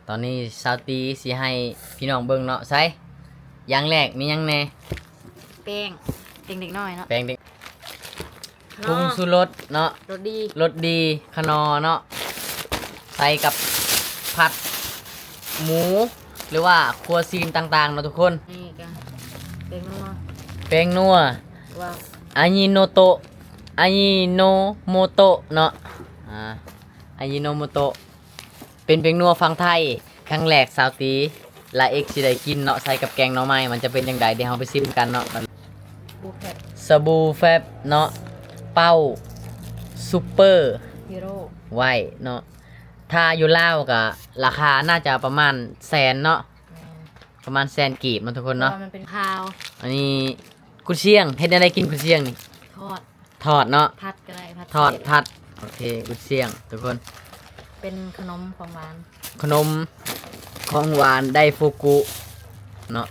ตอนนี้ซาวตีสิให้พี่น้องเบิ่งเนาะใส่อย่างแรกมีหยังแน่แป้งเด็กน้อยเนาะแป้งเด็กปรุงชูรสเนาะรสดีขนอเนาะใส่กับผัดหมูหรือว่าครัวซีนต่างๆเนาะทุกคนนี่ก็แป้งนัวว่าอายิโนโตะอายิโนโมโตะเนาะอายิโนโมโตะเป็นแป้งนัวฝั่งไทยครั้งแรกสาวตีลาเอ็กสิได้กินเนาะใส่กับแกงหน่อไม้มันจะเป็นจังไดเดี๋ยวเราไปชิมกันเนาะสบู่แฟบเนาะเป้าซูเปอร์ฮีโร่ไว้เนาะถ้าอยู่ลาวก็ราคาน่าจะประมาณแสนเนาะประมาณแสนกีบเนาะทุกคนเนาะมันเป็นพาว อันนี้กุนเชียงเฮ็ดอะไรกินกุนเชียงนี่ทอดเนาะผัดก็ได้ผัดโอเคกุนเชียงทุกคนเป็นขนมของหวานไดฟูกุเนาะ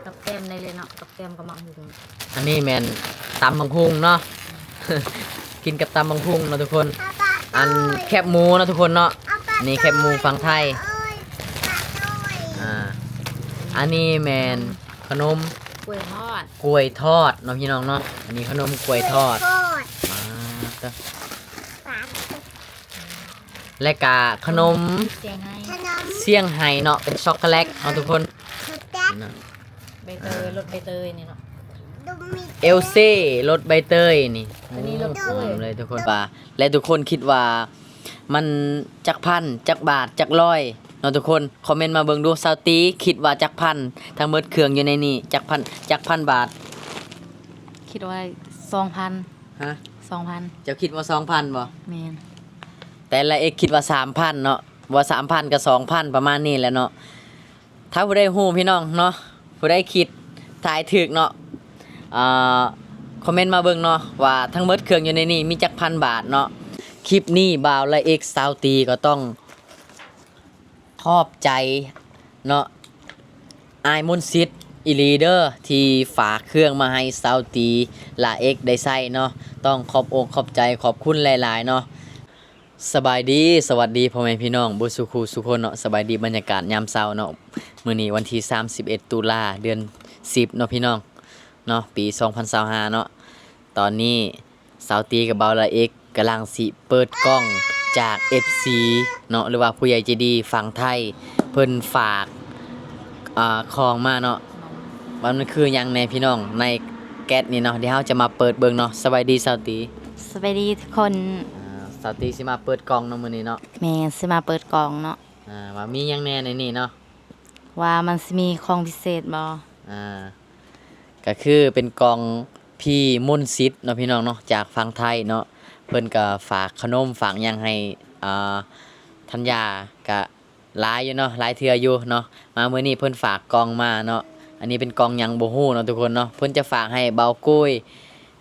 กับแก้มได้เลยเนาะกับแก้มกับมังหุงอันนี้แมนตำบังพุงเนาะ กินกับตำบังพุงเนาะทุกคนอันแคบหมูเนาะทุกคนเนาะนี่แคบหมูฝั่งไทยอันนี้แมนขนมกล้วยทอดเนาะพี่น้องเนาะอันนี้ขนมกล้วยทอดและกาขนมเซี่ยงไฮ้เนาะเป็นช็อกโกแลตเนาะทุกคนใบเตยรสใบเตยนี่เนาะเอลเซ่รสใบเตยนี่เลยทุกคนป่าและทุกคนคิดว่ามันจักพันจักบาทจักร้อยเนาะทุกคนคอมเมนต์มาเบิ่งดูซาวตีคิดว่าจักพันทั้งหมดเครื่องอยู่ในนี่จักพันบาทคิดว่า 2,000 ฮะ 2,000เจ้าคิดว่า 2,000 บ่แม่นแต่ละเอกคิดว่า 3,000 เนาะว่า 3,000 กับ 2,000 ประมาณนี้แหละเนาะถ้าผู้ใดฮู้พี่น้องเนาะผู้ใดคิดทายถูกเนาะคอมเมนต์มาเบิ่งเนาะว่าทั้งหมดเครื่องอยู่ในนี่มีจักพันบาทเนาะคลิปนี้บ่าวละเอกซาวตีก็ต้องขอบใจเนาะอายมนต์ซิดอีลีเดอร์ที่ฝากเครื่องมาให้ซาวตีละเอกได้ใช้เนาะต้องขอบอกขอบใจขอบคุณหลายๆเนาะสบายดีสวัสดีพ่อแม่พี่น้องบุสุคูสุคนเนาะสบายดีบรรยากาศยามเช้าเนาะมื้อนี้วันที่31ตุลาเดือน10เนาะพี่น้องเนาะปี2025เนาะตอนนี้สาวตีกับเบาละเอกกำลังสิเปิดกล้องจาก FC เนาะหรือว่าผู้ใหญ่ใจดีฝั่งไทยเพิ่นฝากของมาเนาะมันคือหยังแน่พี่น้องในแก๊สนี่เนาะเดี๋ยวเราจะมาเปิดเบิ่งเนาะสบายดีสาวตีสวัสดีทุกคนสาวตีสิมาเปิดกล่องเนาะมื้อนี้เนาะแม่สิมาเปิดกล่องเนาะว่ามีหยังแน่ในนี่เนาะว่ามันสิมีของพิเศษบ่ก็คือเป็นกล่องพี่มนต์ซิดเนาะพี่น้องเนาะจากฝั่งไทยเนาะเพิ่นก็ฝากขนมฝากหยังให้ธัญญาก็หลายอยู่เนาะหลายเทื่ออยู่เนาะมามื้อนี้เพิ่นฝากกล่องมาเนาะอันนี้เป็นกล่องหยังบ่ฮู้เนาะทุกคนเนาะเพิ่นจะฝากให้เบากุ้ย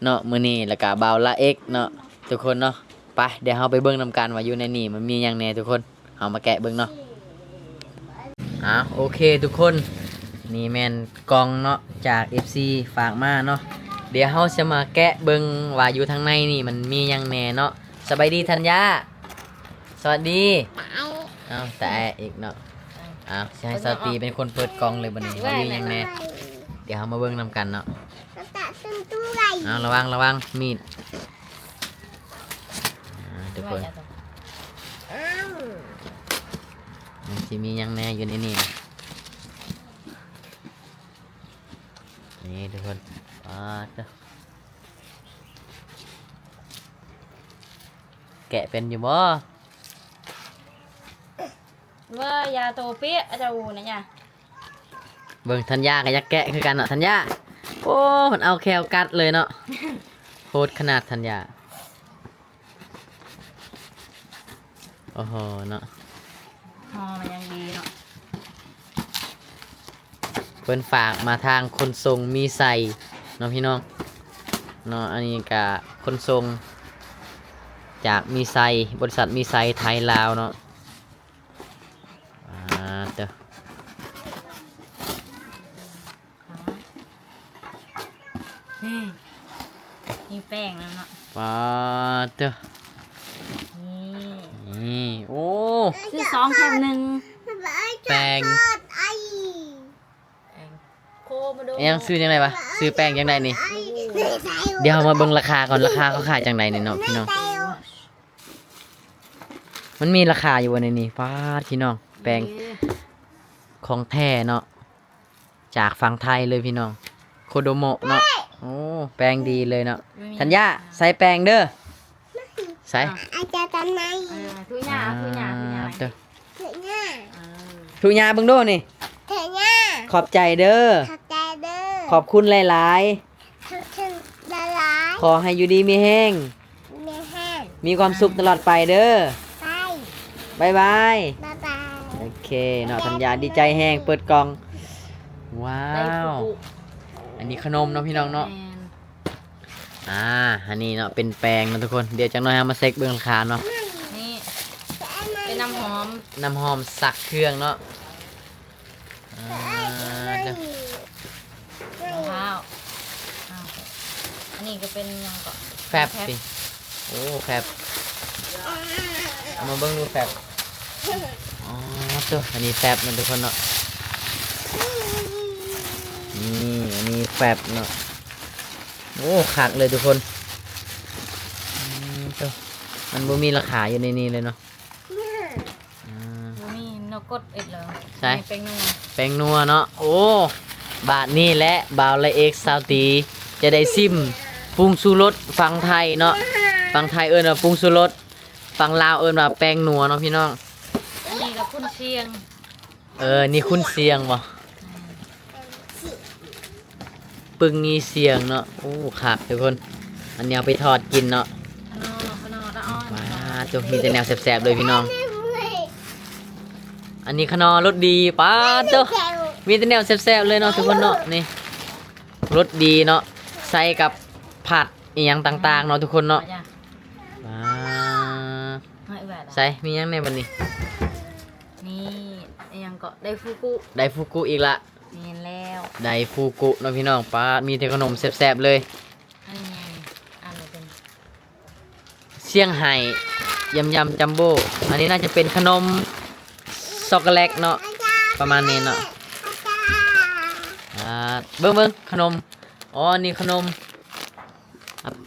เนาะมื้อนี้แล้วก็เบาละเอกเนาะทุกคนเนาะไปเดี๋ยวเราไปเบิ่งนำกันว่าอยู่ในนี่มันมีหยังแน่ทุกคนเอามาแกะเบิ่งเนาะโอเคทุกคนนี่แม่นกล่องเนาะจาก FC ฝากมาเนาะเดี๋ยวเราจะมาแกะเบิ่งว่าอยู่ทางในนี่มันมีหยังแน่เนาะสบายดีธัญญาสวัสดีแต่อีกเนาะสิให้สตีเป็นคนเปิดกล่องเลยบัดนี้ว่ามีหยังแน่เดี๋ยวเรามาเบิ่งนำกันเนาะระวังมีดทุกคนมันจะมียังแน่อยู่ในนี่นี่ทุกคนแกะเป็นอยู่บ่ว่ายาโตเปี๊ยะจะอูนะเนี่ยเบิ่งธัญญากับยักแกะคือกันเนาะธัญญาโอ้มันเอาแคลกัดเลยเนาะโคตรขนาดธัญญาโอ้โหเนาะมันยังดีเนาะเพิ่นฝากมาทางคนทรงมีใส่เนาะพี่น้องเนาะอันนี้ก็คนทรงจากมีใส่บริษัทมีใส่ไทยลาวเนาะเด้อนี่แป้งแล้วเนาะเด้อนี่นี่ ซื้อ2แถม1 แป้ง โคมาดู ยังซื้อจังไดวะซื้อแป้งจังไดนี่เดี๋ยวมาเบิ่งราคาก่อนราคาเขาขายจังไดนี่เนาะพี่น้องมันมีราคาอยู่บ่ในนี้ฟาดพี่น้องแป้งของแท้เนาะจากฝั่งไทยเลยพี่น้องโคโดโมะเนาะโอ้แป้งดีเลยเนาะธัญญาใส่แป้งเด้อใส่ อาจารย์ทำไม ทุหญ้า เด้อ เถอะเนี่ย ทุญาเบิ่งโดนี่ เถอะเนี่ย ขอบใจเด้อ ขอบใจเด้อ ขอบคุณหลาย ทุกท่านละลาย ๆ ขอให้อยู่ดีมีแห้ง ไม่แห้ง มีความสุขตลอดไปเด้อ ไป บายบาย บ๊ายบาย โอเคเนาะธัญญาดีใจแห้งเปิดกล่อง ว้า ได้ ว ฟู อันนี้ขนมเนาะพี่น้องเนาะ อันนี้เนาะเป็นแป้งเนาะทุกคน เดี๋ยวจังหน่อยเอามาเซ็กเบิ่งราคาเนาะ นี่เป็นน้ำหอม น้ำหอมสักเครื่องเนาะเด้อ มะพร้าวอันนี้ก็เป็นยังก่อน แฟบสิ โอ้แฟบเอามาเบิ่งดูแฟบอ๋อตัวอันนี้แฟบเนาะทุกคนเนาะ นี่อันนี้แฟบเนาะ โอ้คักเลยทุกคนตัวมันบ่มีราคาอยู่ในนี้เลยเนาะอ่า แล้วมีนกกดเอ็ดเลย ใช่ เป็นนัว แป้งนัวเนาะ โอ้ บาทนี่แหละบาวละเอกซาวตี จะได้ซิมปรุงชูรสฝั่งไทยเนาะฝั่งไทยเอิ้นว่าปรุงชูรสฝั่งลาวเอิ้นว่าแป้งนัวเนาะพี่น้อง อันนี้ก็คุณเชียง นี่คุณเสียงบ่ปึงงีเสียงเนาะ โอ้คักทุกคน อันนี้เอาไปทอดกินเนาะ ขนมละอ่อน มาจุมีแต่แนวแซ่บๆเลยพี่น้อง อันนี้ขนอรสดีป้าจุมีแต่แนวแซ่บๆเลยเนาะทุกคนเนาะนี่รสดีเนาะใส่กับผัดอีหยังต่างๆเนาะทุกคนเนาะมา ไม่แบบ ใส่มีหยังในบัดนี้ นี่ยังก็ได้ฟูกุ ไดฟูกุอีกละ นี่แล้ว ไดฟูกุเนาะพี่น้องป้ามีแต่ขนมแซ่บๆเลย อันนี้อันนี้เป็น เซี่ยงไฮ้ยำจัมโบ้อันนี้น่าจะเป็นขนมช็อกโกแลตเนาะประมาณนี้เนาะเบิ้งขนมอ๋อนี่ขนม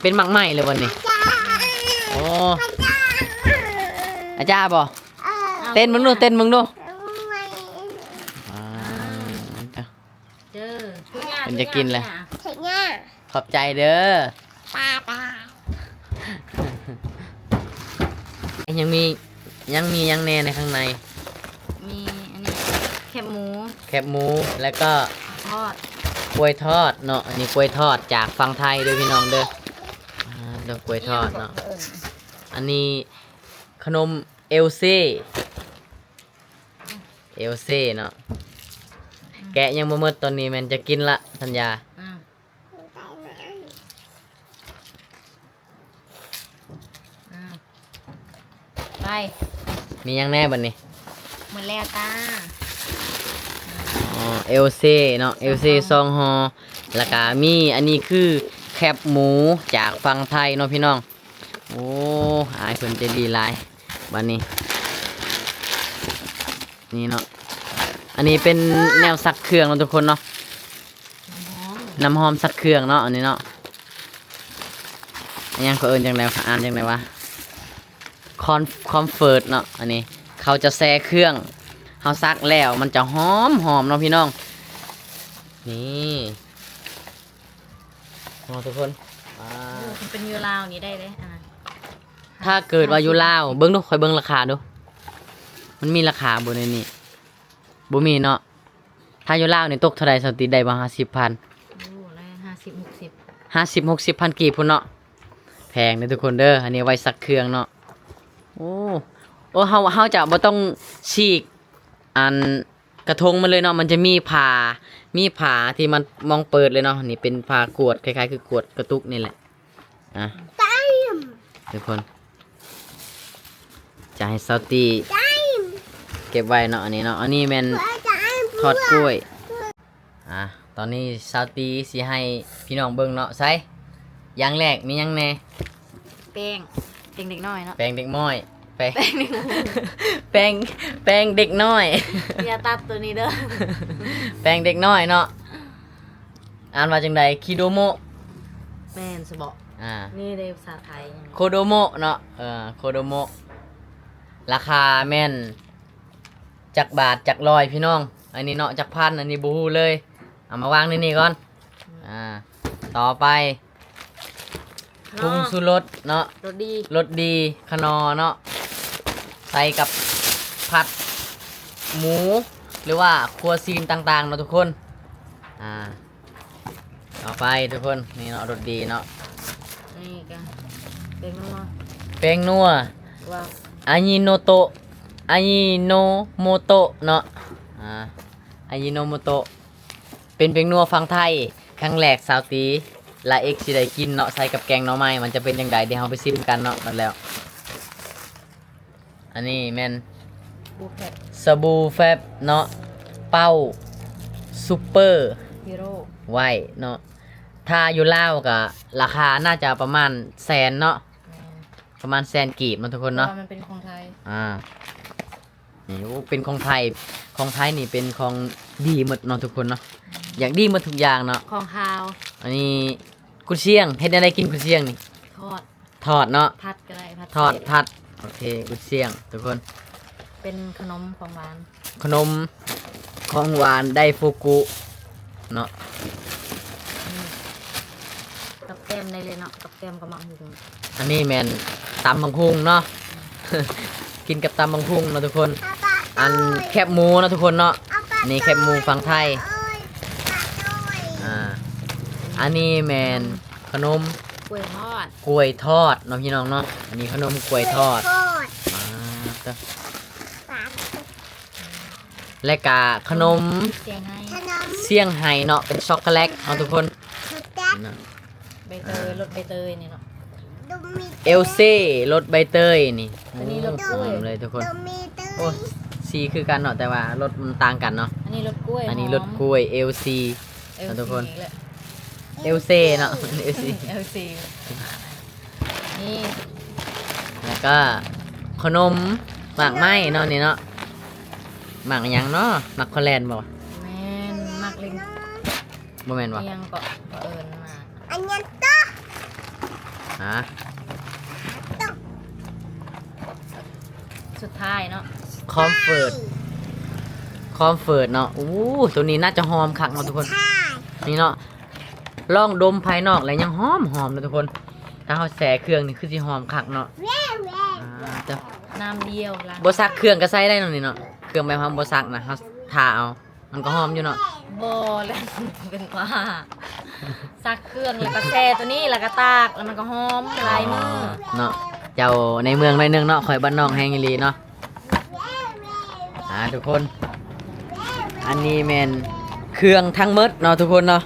เป็นหมักไหม้เลยวันนี้โอ้อาจารย์บ่เต้นมึงดูอ่า เจอทุหญ้า มันจะกินเลย เถอะเนี่ย ขอบใจเด้อ ตาตา ยังมียังแน่ในข้างใน มีอันนี้แคบหมู แคบหมูแล้วก็ ทอด กล้วยทอดเนาะอันนี้กล้วยทอดจากฝั่งไทยเด้อพี่น้องเด้อเด้อกล้วยทอดเนาะอันนี้ขนมเอลเซ่เนาะแกะยังบ่หมดตอนนี้มันจะกินละธัญญา อ่าอ่าไป มียังแน่บัดนี้ หมดแล้วตา อ๋อเอลเซ่เนาะเอลเซ่ซองฮอแล้วก็มีอันนี้คือแคบหมูจากฝั่งไทยเนาะพี่น้องโอ้อายเพิ่นใจะดีหลายบัดนี้นี่เนาะอันนี้เป็นแนวซักเครื่องเนาะทุกคนเนาะ น้ำหอมสักเครื่องเนาะอันนี้เนาะอันยังเขาเอิ้นจังไดอ่านจังไดวะคอมเฟิร์ตเนาะอันนี้เขาจะแซ่เครื่องเขาซักแล้วมันจะหอมเนาะพี่น้องนี่เนาะทุกคนมันเป็นยูราวนี้ได้เลยอ่า ถ้าเกิดว่าอยู่ลาวเบิ้งดูคอยเบิ้งราคาดูมันมีราคาบนในนี้บ่มีเนาะถ้าอยู่ลาวนี่ตกเท่าไรสติได้บ่50,000 โอ้อะไร50-60,000กีบพุ่นเนาะแพงเด้อทุกคนเด้ออันนี้ไว้ซักเครื่องเนาะโอ้เฮาจะบ่ต้องฉีกอันกระทงมันเลยเนาะมันจะมีผ่าที่มันมองเปิดเลยเนาะนี่เป็นผ่ากวดคล้ายๆคือกวดกระตุกนี่แหละทุกคนจะให้ซาวตี้เก็บไว้เนาะอันนี้เนาะอันนี้แม่นทอดกล้วยตอนนี้ซาวตี้สิให้พี่น้องเบิ่งเนาะใส่อย่างแรกมีหยังแน่ แป้งเด็กน้อยเนาะ แป้งเด็กม้อย แป้ง แป้งในหู แป้งแป้งเด็กน้อย อย่าตัดตัวนี้เด้อ แป้งเด็กน้อยเนาะอ่านว่าจังใดคิโดโมะ แม่นสบอก นี่ในภาษาไทย โคโดโมะเนาะโคโดโมะราคาแม่นจักบาทจักร้อยพี่น้องอันนี้เนาะจักพันอันนี้บูฮูเลยเอามาวางนี่ก่อนต่อไปปรุงชูรสเนาะ รสดี รสดีขนอเนาะใส่กับผัดหมูหรือว่าครัวซีนต่างๆเนาะทุกคนต่อไปทุกคนนี่เนาะรสดีเนาะ นี่กันเป็นนัว แป้งนัว ว่า อายิโนโตะอายิโนโมโตะเนาะอายิโนโมโตะเป็นแป้งนัวฝั่งไทยครั้งแรกสาวตีลาเอ็กซ์สิได้กินเนาะใส่กับแกงหน่อไม้มันจะเป็นยังไงเดี๋ยวเราไปชิมกันเนาะกันแล้ว อันนี้แม่น บูแพด สบู่แฟบเนาะเป้าซูเปอร์ ฮีโร่ ไว้เนาะถ้าอยู่ลาวก็ราคาน่าจะประมาณแสนเนาะ แม่น ประมาณแสนกีบเนาะทุกคน เพ เนาะ ราะว่ามันเป็นของไทย นี่โอ้เป็นของไทยนี่เป็นของดีหมดเนาะทุกคนเนาะอย่างดีหมดทุกอย่างเนาะ ของคาว อันนี้กุนเชียงเฮ็ดอะไรกินกุนเชียงนี่ ทอด ทอดเนาะ พัดก็ได้พัด ทอด เสร็จ ผัดโอเคกุนเชียงทุกคน เป็นขนมของหวาน ขนมของหวานไดฟูกุเนาะ กับแก้มได้เลยเนาะกับแก้มกับหมักหุง อันนี้แมนตำบังพุงเนาะ กินกับตำบังพุงเนาะทุกคน อันแคบหมูเนาะทุกคนเนาะอันนี้แคบหมูฝั่งไทยอันนี้แมนขนม กล้วยทอด กล้วยทอดเนาะพี่น้องเนาะอันนี้ขนมกล้วยทอด โคตร อ่าต่อ ปาก และกาขนม เสียงให้ ขนม เซี่ยงไฮ้เนาะเป็นช็อกโกแลตเนาะทุกคน สุดแจ๊ก นะ ใบเตยรสใบเตยนี่เนาะ ดูมี เอลเซ่รสใบเตยนี่ อันนี้รสกล้วย หอมเลยทุกคน ดูมีตื้อ โอ้สีคือกันเนาะแต่ว่ารสมันต่างกันเนาะ อันนี้รสกล้วย อันนี้ หม รสกล้วยเอลซี เอล ทุกคน ซีอีกแล้ว เอลเซ่เนาะ เอลซี เอลซีนี่ แล้วก็ขนมหมากไหม้เนาะนี่เนาะหมากหยังเนาะหมากคอแลนด์บ่วะ แม่นมากเลย บ่แม่นบ่ เอียงก็เอิญมา อันนี้ต่อ ฮะ สุดท้ายเนาะ คอมเฟิร์ตเนาะอู้ตัวนี้น่าจะหอมคักเนาะทุกคน ใช่ นี่เนาะลองดมภายนอกแล้วยังหอมเลยทุกคน ถ้าเฮาแส่เครื่องนี่คือสิหอมคักเนาะ แว่แว่ แต่ น้ำเดียวล้าง บ่ซักเครื่องก็ใส่ได้เนาะนี่เนาะเครื่องแบบเฮาบ่ซักนะเฮาทาเอามันก็หอมอยู่เนาะ โบแล้ว เป็นว่าซักเครื่องแล้วก็แช่ตัวนี้แล้วก็ตากแล้วมันก็หอมลายมือ เนาะเจ้าในเมืองหน่อยหนึงเนาะข่อยบ้านนอกแฮงอีหลีเนาะทุกคน อันนี้แม่นเครื่องทั้งหมดเนาะทุกคนเนาะ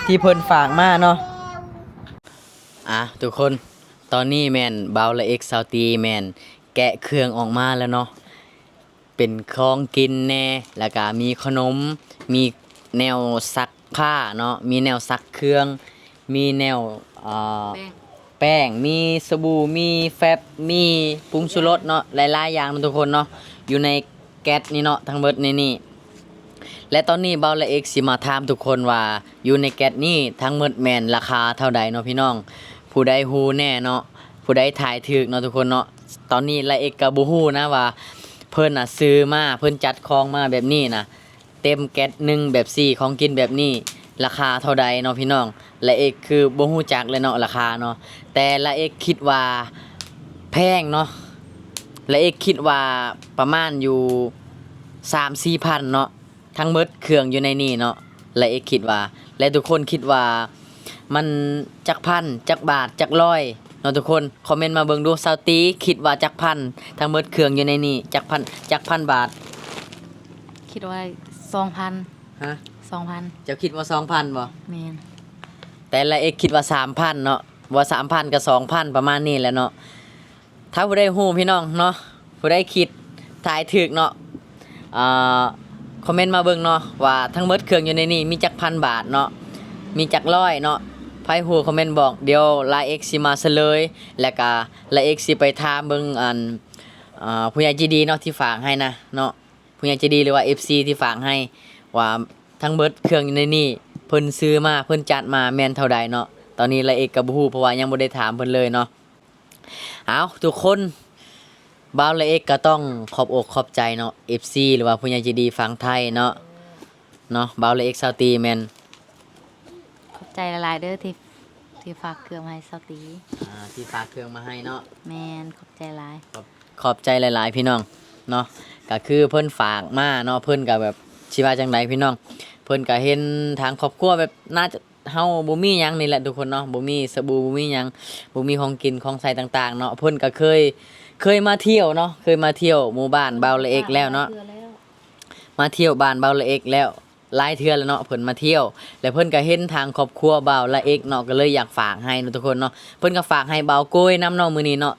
ที่เพิ่นฝากมาเนาะทุกคนตอนนี้แม่นเบาละเอ็กซาวตีแม่นแกะเครื่องออกมาแล้วเนาะเป็นของกินแน่แล้วก็มีขนมมีแนวซักผ้าเนาะมีแนวซักเครื่องมีแนวแป้ง แป้งมีสบู่มีแฟบมีปรุงชูรสเนาะหลายๆอย่างเนาะทุกคนเนาะอยู่ในแก๊สนี่เนาะทั้งเบิดในนี่และตอนนี้เบาละเอกสิมาถามทุกคนว่าอยู่ในแก๊สนี่ทั้งหมดแม่นราคาเท่าใดเนาะพี่น้องผู้ใดฮู้แน่เนาะผู้ใดทายถูกเนาะทุกคนเนาะตอนนี้ละเอกก็บ่ฮู้นะว่าเพิ่นน่ะซื้อมาเพิ่นจัดของมาแบบนี้นะเต็มแก๊สหนึงแบบ4ของกินแบบนี้ราคาเท่าใดเนาะพี่น้องละเอกคือบ่ฮู้จักเลยเนาะราคาเนาะแต่ละเอกคิดว่าแพงเนาะละเอกคิดว่าประมาณอยู่ 3-4 พันเนาะทั้งหมดเครื่องอยู่ในนี่เนาะและเอกคิดว่าและทุกคนคิดว่ามันจักพันจักบาทจักร้อยเนาะทุกคนคอมเมนต์มาเบิ่งดูซาวตีคิดว่าจักพันทั้งหมดเครื่องอยู่ในนี่จักพันบาท คิดว่า2,000 ฮะ 2,000 เจ้าคิดว่า 2,000บ่ แม่น แต่ละเอกคิดว่า 3,000เนาะว่า 3,000 กับ 2,000 ประมาณนี้แหละเนาะถ้าผู้ใดฮู้พี่น้องเนาะผู้ใดคิดทายถูกเนาะคอมเมนต์มาเบิ่งเนาะว่าทั้งหมดเครื่องอยู่ในนี้มีจักพันบาทเนาะมีจักร้อยเนาะไผฮู้คอมเมนต์บอกเดี๋ยวลาเอ็กสิมาเฉลยแล้วก็ลาเอ็กสิไปถามเบิ่งอัน ผู้ใหญ่ใจดีเนาะที่ฝากให้นะเนาะผู้ใหญ่ใจดีหรือว่า FC ที่ฝากให้ว่าทั้งเบิดเครื่องอยู่ในนี่เพิ่นซื้อมาเพิ่นจัดมาแม่นเท่าใดเนาะตอนนี้ละเอกก็บ่ฮู้เพราะว่ายังบ่ได้ถามเพิ่นเลยเนาะเอาทุกคนบ่าวละเอกก็ต้องขอบอกขอบใจเนาะ FC หรือว่าผู้ใหญ่ใจดีฝั่งไทยเนาะบ่าวละเอกซาวตีแม่น ขอบใจหลายๆเด้อที่ฝากเครื่องมาให้เซาตี ที่ฝากเครื่องมาให้เนาะ แม่นขอบใจหลาย ขอบใจหลายๆพี่น้องเนาะก็คือเพิ่นฝากมาเนาะเพิ่นก็แบบสิว่าจังไดพี่น้องเพิ่นก็เห็นทางครอบครัวแบบน่าจะเฮาบ่มีหยังนี่แหละทุกคนเนาะบ่มีสบู่บ่มีหยังบ่มีของกินของใช้ต่างๆเนาะเพิ่นก็เคยมาเที่ยวเนาะเคยมาเที่ยวหมู่บ้านเบาละเอกแล้วเนาะมาเที่ยวบ้านเบาละเอกแล้วหลายเทื่อแล้วเนาะเพิ่นมาเที่ยวแล้วเพิ่นก็เห็นทางครอบครัวเบาละเอกเนาะก็เลยอยากฝากให้เนาะทุกคนเนาะเพิ่นก็ฝากให้เบาโกยน้ำเนาะมื้อนี้เนาะ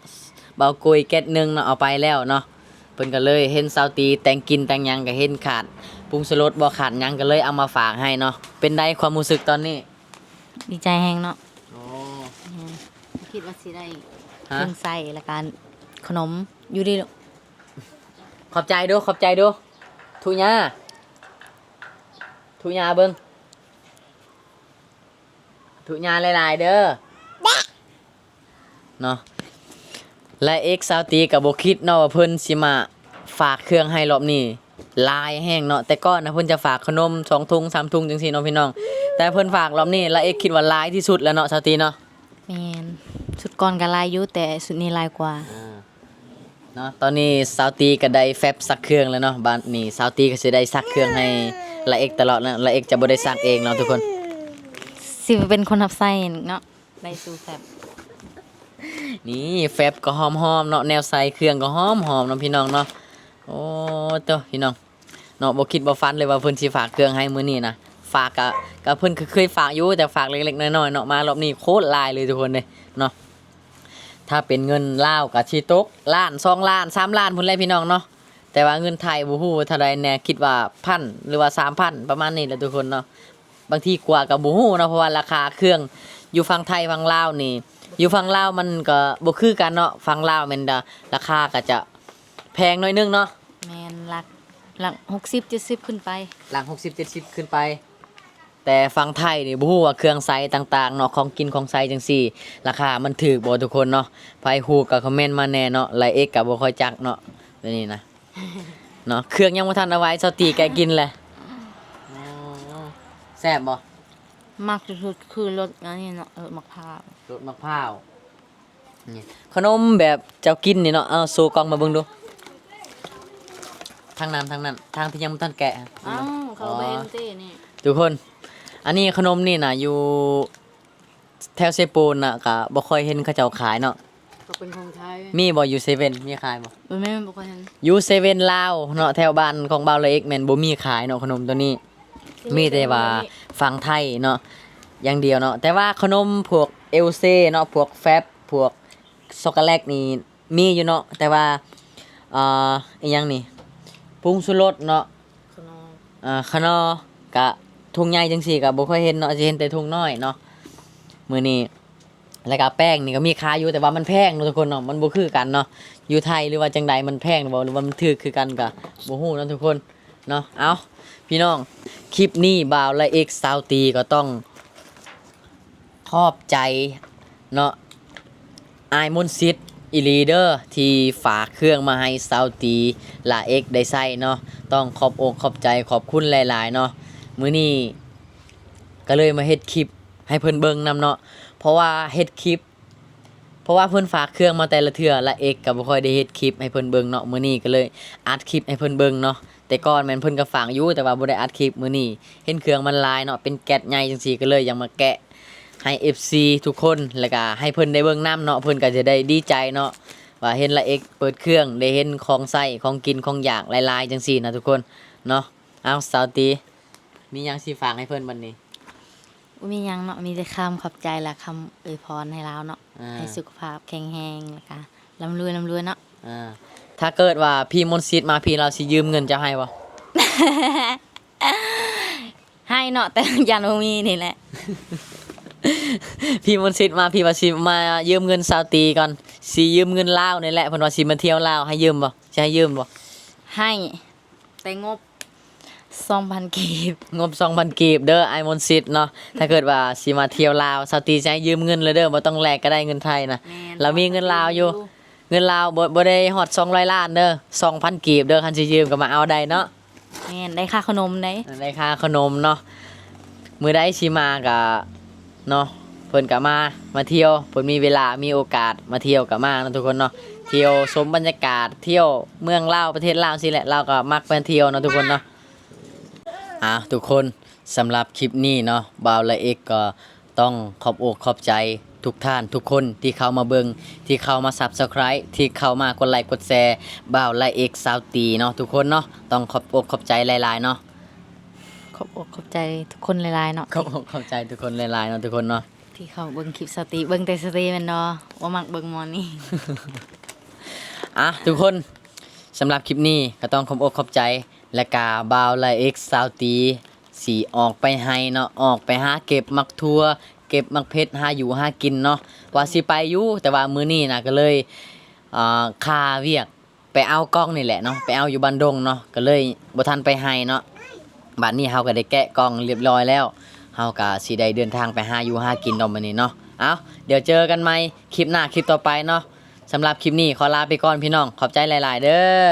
เบาโกยแก๊สหนึงเนาะเอาไปแล้วเนาะเพิ่นก็เลยเห็นซาวตีแต่งกินแต่งหยังก็เห็นขาดปรุงสรสบ่ขาดหยังก็เลยเอามาฝากให้เนาะเป็นไดความรู้สึกตอนนี้ ดีใจแฮงเนาะ โอ้ คิดว่าสิได้เค ฮะ รื่องใส่และการขนมอยู่ดีลูก ขอบใจดูทุญาเบิ่งทุญาหลายๆเด้อเนาะและเอ็กซาวตีกับบ่คิดเนาะว่าเพิ่นสิมาฝากเครื่องให้รอบนี้หลายแห้งเนาะแต่ก่อนนะเพิ่นจะฝากขนม2ถุง3ถุงจังซี่เนาะพี่น้องแต่เพิ่นฝากรอบนี้และเอ็กคิดว่าหลายที่สุดแล้วเนาะซาวตีเนาะ แม่นสุดก่อนก็ลายอยู่แต่สุดนี้ลายกว่า เนาะตอนนี้ซาวตีก็ได้แฟบซักเครื่องแล้วเนาะบ้านนี้ซาวตีก็สิได้ซักเครื่องให้ละเอ็กตลอดนะละเอ็กจะบ่ได้ซักเองเนาะทุกคน สิเป็นคนรับใส่เนาะได้สู่แฟบ นี่แฟบก็หอมๆเนาะแนวใส่เครื่องก็หอมๆเนาะพี่น้องเนาะโอ้ตัวพี่น้องเนาะบ่คิดบ่ฝันเลยว่าเพิ่นสิฝากเครื่องให้มื้อนี้นะฝากก็เพิ่นก็เคยฝากอยู่แต่ฝากเล็กๆน้อยๆเนาะมารอบนี้โคตรหลายเลยทุกคนเลยเนาะถ้าเป็นเงินลาวก็สิตกล้าน2ล้าน3ล้านพุ่นแหละพี่น้องเนาะแต่ว่าเงินไทยบ่ฮู้เท่าใดแน่คิดว่าพันหรือว่า 3,000 ประมาณนี้แหละทุกคนเนาะบางทีกว่าก็บ่ฮู้เนาะเพราะว่าราคาเครื่องอยู่ฝั่งไทยฝั่งลาวนี่อยู่ฝั่งลาวมันก็บ่คือกันเนาะฝั่งลาวแม่นราคาก็จะแพงหน่อยนึงเนาะ แม่นหลัก60 70ขึ้นไป หลัง60 70ขึ้นไป แต่ฝั่งไทยนี่บ่ฮู้ว่าเครื่องใช้ต่างๆเนาะของกินของใช้จังซี่ราคามันถูกบ่ทุกคนเนาะไผฮู้ก็คอมเมนต์มาแน่เนาะไลเอ็กก็บ่ค่อยจักเนาะเดี๋ยวนี้นะ เนาะเครื่องยังบ่ทันเอาไว้สตีแกกินแหละอ๋อแซ่บบ่ มากที่สุดคือรสอันนี้เนาะมะพร้าว รสมะพร้าวนี่ขนมแบบเจ้ากินนี่เนาะเอาโซกล้องมาเบิ่งดูทางนั้นทางที่ยังบ่ทันแกะ อ้าวเขาเบนเต้นี่ ทุกคน อันนี้ขนมนี่น่ะอยู่แถวเซโปนน่ะก็บ่ค่อยเห็นเขาเจ้าขายเนาะ ก็เป็นของไทย มีบ่อยู่เซเว่นมีขายบ่ แม่บ่ค่อยเห็น อยู่เซเว่นลาวเนาะแถวบ้านของบ่าวละเอกแม่นบ่มีขายเนาะขนมตัวนี้ มีแต่ว่าฝั่งไทยเนาะอย่างเดียวเนาะแต่ว่าขนมพวกเอลเซ่เนาะพวกแฟบพวกช็อกโกแลตนี่มีอยู่เนาะแต่ว่าอีหยังนี่ปรุงชูรสเนาะ ขนม ขนอกะถุงใหญ่จังซี่ก็บ่ค่อยเห็นเนาะจะเห็นแต่ถุงน้อยเนาะมื้อนี้แล้วก็แป้งนี่ก็มีขายอยู่แต่ว่ามันแพงเนาะทุกคนเนาะมันบ่คือกันเนาะอยู่ไทยหรือว่าจังใดมันแพงบ่หรือว่ามันถูกคือกันก็บ่ฮู้เนาะทุกคนเนาะเอาพี่น้องคลิปนี้บ่าวละเอกซาวตีก็ต้องขอบใจเนาะอายมนต์สิทธิ์อีหลีเดอร์ที่ฝากเครื่องมาให้ซาวตีละเอกได้ใช้เนาะต้องขอบอกขอบใจขอบคุณหลายๆเนาะมื้อนี้ก็เลยมาเฮ็ดคลิปให้เพิ่นเบิ่งนํเนาะเพราะว่าเฮ็ดคลิปเพราะว่าเพิ่นฝากเครื่องมาแต่ละเทื่อละเอกก็บ่ค่อยได้เฮ็ดคลิปให้เพิ่นเบิ่งเนาะมื้อนี้ก็เลยอัดคลิปให้เพิ่นเบิ่งเนาะแต่ก่อนแม่นเพิ่นก็ฝากอยู่แต่ว่าบ่ได้อัดคลิปมื้อนี้เห็นเครื่องมันหลายเนาะเป็นแก๊สใหญ่จังซี่ก็เลยอยากมาแกะให้ FC ทุกคนแล้วก็ให้เพิ่นได้เบิ่งนํเนาะเพิ่นก็จะได้ดีใจเนาะว่าเห็นละเอกเปิดเครื่องได้เห็นของใช้ของกินของอยากหลายๆจังซี่นะทุกคนเนาะเอาสาวตีมีหยังสิฝากให้เพิ่นบัดนี้ มีหยังเนาะมีแต่คำขอบใจและคำอวยพรให้เราเนาะให้สุขภาพแข็งแรงแล้วก็ร่ำรวยเนาะ ถ้าเกิดว่าพี่มนต์สิทธิ์มาพี่เราสิยืมเงินจะให้บ่ ให้เนาะแต่ยันบ่มีนี่แหละ พี่มนต์สิทธิ์มาพี่ว่าสิมายืมเงินซาวตีก่อน สิยืมเงินลาวนี่แหละเพิ่นว่าสิมาเที่ยวลาวให้ยืมบ่สิให้ยืมบ่ ให้แต่งบ 2,000 กีบ งบ 2,000 กีบเด้อไอมอนซิดเนาะถ้าเกิดว่าสิมาเที่ยวลาวสาวตีจะให้ยืมเงินเลยเด้อบ่ต้องแลกก็ได้เงินไทยนะ แม่น เรามีเงินลาวอยู่ เงินลาวบ่ได้ฮอด200ล้านเด้อ 2,000 กีบเด้อคันสิยืมก็มาเอาได้เนาะ แม่นได้ค่าขนมได้ ได้ค่าขนมเนาะมื้อใดสิมาก็เนาะเพิ่นก็มาเที่ยวเพิ่นมีเวลามีโอกาสมาเที่ยวก็มาเนาะทุกคนเนาะเที่ยวชมบรรยากาศเที่ยวเมืองลาวประเทศลาวสิแหละเราก็มักไปเที่ยวเนาะทุกคนเนาะทุกคนสำหรับคลิปนี้เนาะบ่าวละเอกก็ต้องขอบอกขอบใจทุกท่านทุกคนที่เข้ามาเบิงที่เข้ามา Subscribe ที่เข้ามากดไลค์กดแชร์บ่าวละเอกสาวตีเนาะทุกคนเนาะต้องขอบอกขอบใจหลายๆเนาะ ขอบอกขอบใจทุกคนหลายๆเนาะ ขอบอกขอบใจทุกคนหลายๆเนาะทุกคนเนาะ ที่เขาเบิ่งคลิปสตรีเบิ่งแต่สตรีแม่นเนาะว่ามักเบิ่งหมอนี่ ทุกคนสำหรับคลิปนี้ก็ต้องขอบอกขอบใจและกาบ่าวละเอกสาวตีสีออกไปให้เนาะออกไปหาเก็บมักทั่วเก็บมักเพชรหาอยู่หากินเนาะว่าสิไปอยู่แต่ว่ามื้อนี้นะก็เลยคาเวียกไปเอากล้องนี่แหละเนาะไปเอาอยู่บ้านดงเนาะก็เลยบ่ทันไปให้เนาะบัดนี้เฮาก็ได้แกะกล้องเรียบร้อยแล้วเฮาก็สิได้เดินทางไปหาอยู่หากินดอกมื้อนี้เนาะเอาเดี๋ยวเจอกันใหม่คลิปหน้าคลิปต่อไปเนาะสำหรับคลิปนี้ขอลาไปก่อนพี่น้องขอบใจหลาย ๆ เด้อ